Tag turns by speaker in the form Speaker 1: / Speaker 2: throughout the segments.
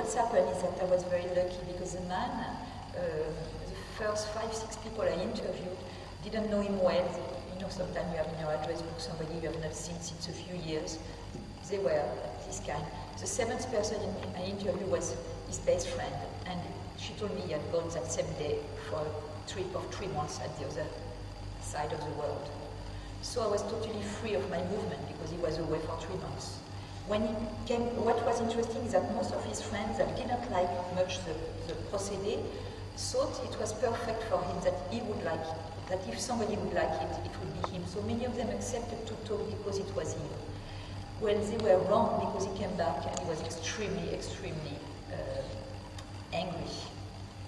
Speaker 1: what's happened is that I was very lucky because the man, the first 5-6 people I interviewed didn't know him well. You know, sometimes you have in your address book somebody you have not seen since a few years. They were this kind. The 7th person I interviewed was his best friend, and she told me he had gone that same day for a trip of 3 months at the other side of the world. So I was totally free of my movement because he was away for 3 months. When he came, what was interesting is that most of his friends that didn't like much the procédé thought it was perfect for him, that he would like it, that if somebody would like it, it would be him. So many of them accepted to talk because it was him. Well, they were wrong because he came back and he was extremely, extremely angry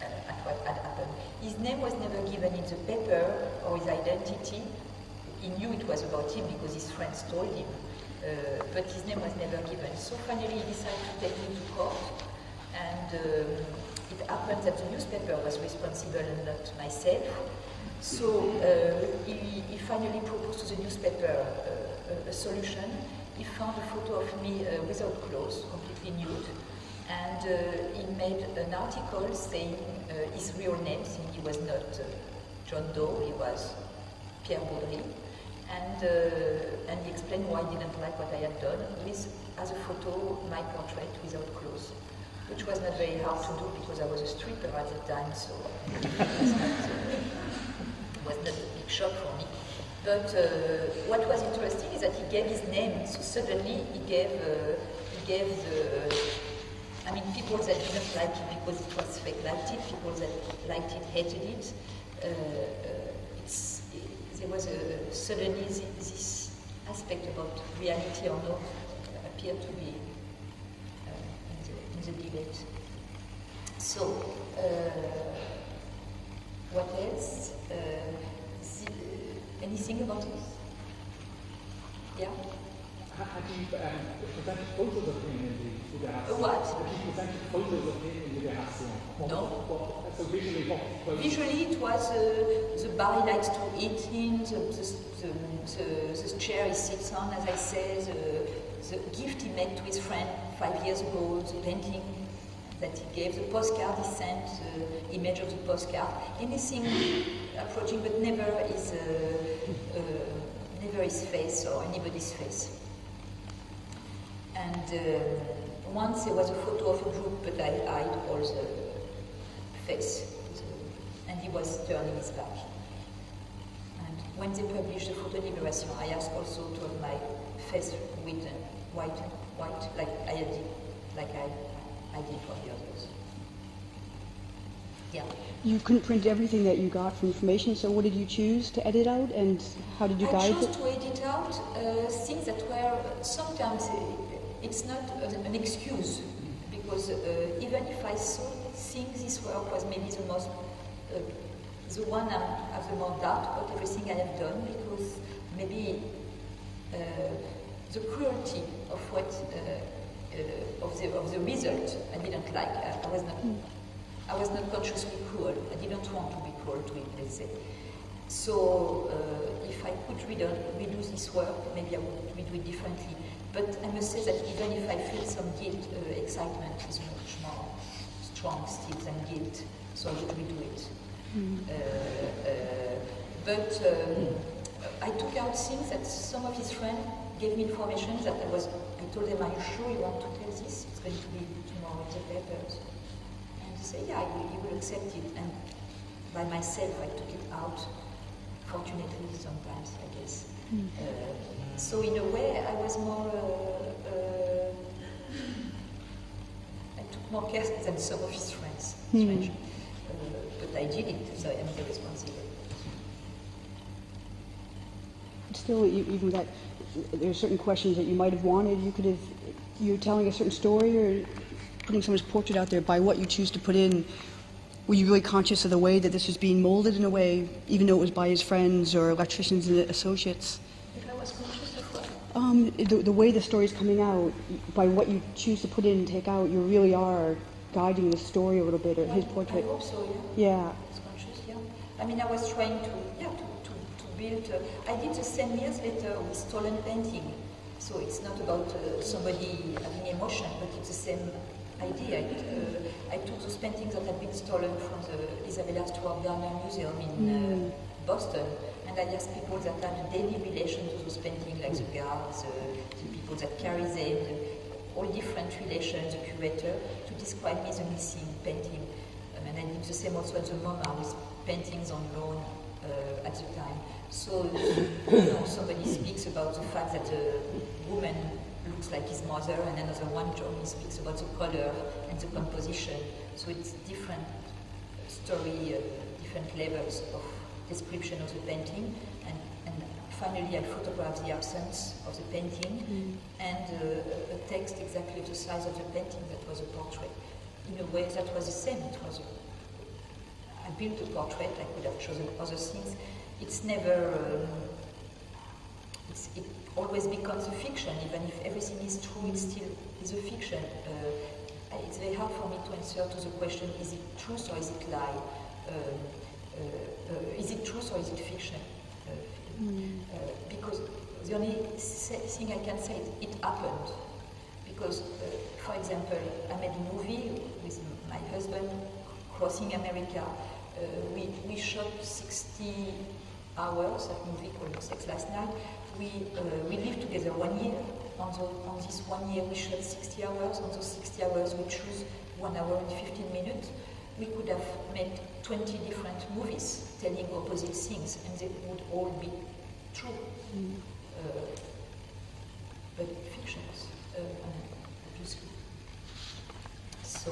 Speaker 1: at what had happened. His name was never given in the paper or his identity. He knew it was about him because his friends told him. But his name was never given. So finally he decided to take me to court, and it happened that the newspaper was responsible and not myself. So he finally proposed to the newspaper a solution. He found a photo of me without clothes, completely nude, and he made an article saying his real name, saying he was not John Doe, he was Pierre Baudry. And he explained why he didn't like what I had done, with, as a photo, my portrait without clothes, which was not very hard to do because I was a stripper at the time, so it was not a big shock for me. But what was interesting is that he gave his name, so suddenly he gave people that didn't like it because it was fake liked it, people that liked it hated it. There was suddenly this aspect about reality or not appeared to be in the debate. So, what else? Anything about this? Yeah?
Speaker 2: Have you presented photos of him in the Libération?
Speaker 1: What?
Speaker 2: Have you presented photos of him in the Libération?
Speaker 1: No.
Speaker 2: So
Speaker 1: visually it was the bar he likes to eat in, the chair he sits on, as I said, the gift he made to his friend 5 years ago, the painting that he gave, the postcard he sent, the image of the postcard, anything approaching, but never his face or anybody's face. And once there was a photo of a group, but I hide all the face, and he was turning his back. And when they published the photo Libération, I asked also to have my face written white, like I did for the others. Yeah.
Speaker 3: You couldn't print everything that you got from information, so what did you choose to edit out, and how did you guide it?
Speaker 1: I chose to edit out things that were, sometimes it's not an excuse, because even if I think this work was maybe the most, the one I have the more doubt about everything I have done, because maybe the cruelty of what, of the result I didn't like. I was not consciously cruel. I didn't want to be cruel to him, let's say. So if I could redo this work, maybe I would redo it differently. But I must say that even if I feel some guilt, excitement is much more strong still than guilt, so I would redo it. But I took out things that some of his friends gave me information that I told them, are you sure you want to tell this? It's going to be tomorrow in the papers. And they say, yeah, you will accept it. And by myself, I took it out, fortunately sometimes, I guess. So in a way, I was more, I took more care than some of his friends. But I did it, so I am the responsible.
Speaker 3: Still, even that, there are certain questions that you might have wanted. You could have, you're telling a certain story or putting someone's portrait out there by what you choose to put in. Were you really conscious of the way that this was being molded in a way, even though it was by his friends or electricians and associates?
Speaker 1: If I was conscious of what?
Speaker 3: The way the story is coming out, by what you choose to put in and take out, you really are guiding the story a little bit, or his portrait.
Speaker 1: I hope so,
Speaker 3: yeah.
Speaker 1: I was conscious, yeah. I mean, I was trying to build. I did the same years later with stolen painting. So it's not about somebody having emotion, but it's the same idea. I took those paintings that had been stolen from the Isabella Stewart Gardner Museum in Boston, and I asked people that had a daily relation to those paintings, like the guards, the people that carry them, all different relations, the curator, to describe me the missing painting. And I did the same also at the MoMA with paintings on loan at the time. So, somebody speaks about the fact that a woman looks like his mother, and another one, Johnny, speaks about the color and the composition. So it's different story, different levels of description of the painting, and finally I photographed the absence of the painting and a text exactly of the size of the painting that was a portrait. In a way that was the same. It was I built a portrait. I could have chosen other things. It's never. It always becomes a fiction, even if everything is true. It still is a fiction. It's very hard for me to answer to the question: is it truth or is it lie? Is it truth or is it fiction? Because the only thing I can say is it happened. Because, for example, I made a movie with my husband crossing America. We shot 60 hours, that movie called Sex Last Night. We lived together 1 year. On this 1 year we shot 60 hours. On those 60 hours we choose 1 hour and 15 minutes. We could have made 20 different movies telling opposite things, and they would all be true. But fictions, obviously. So,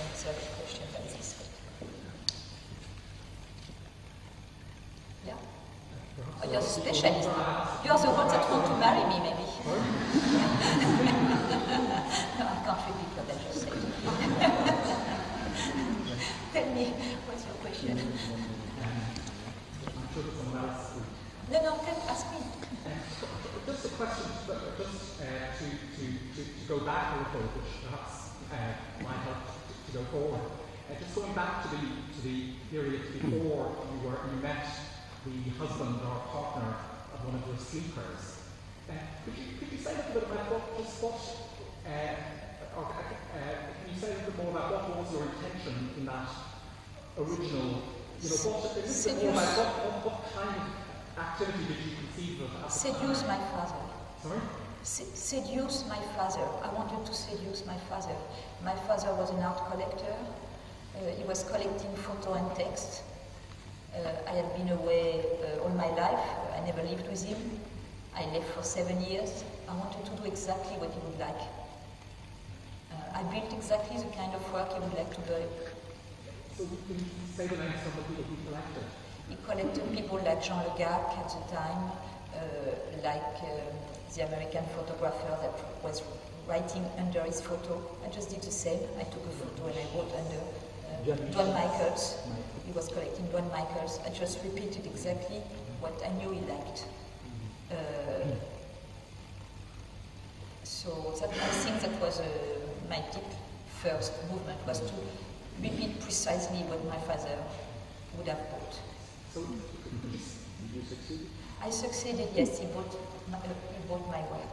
Speaker 1: answer the question like this. Yeah? Oh, you're a specialist. You're the one that want to marry me, maybe. No, I can't repeat what I just said. Tell me, what's your question? No, ask me.
Speaker 2: Just a question, to go back a little, which perhaps might help to go forward. Just going back to the period before you met the husband or partner of one of your sleepers. Could you say a little bit about can you say a little bit more about what was your intention in that original, what kind of activity did you conceive of?
Speaker 1: Seduce my father.
Speaker 2: Sorry?
Speaker 1: Seduce my father. I wanted to seduce my father. My father was an art collector. He was collecting photo and text. I had been away all my life. I never lived with him. I left for 7 years. I wanted to do exactly what he would like. I built exactly the kind of work he would like to do.
Speaker 2: So can you say the names of the people he collected?
Speaker 1: He collected people like Jean Le Gac at the time, like the American photographer that was writing under his photo. I just did the same. I took a photo and I wrote under Don Michaels. He was collecting Don Michaels. I just repeated exactly what I knew he liked. So that, I think that was my deep first movement, was to repeat precisely what my father would have bought.
Speaker 2: So did you succeed?
Speaker 1: I succeeded, yes, he bought my work.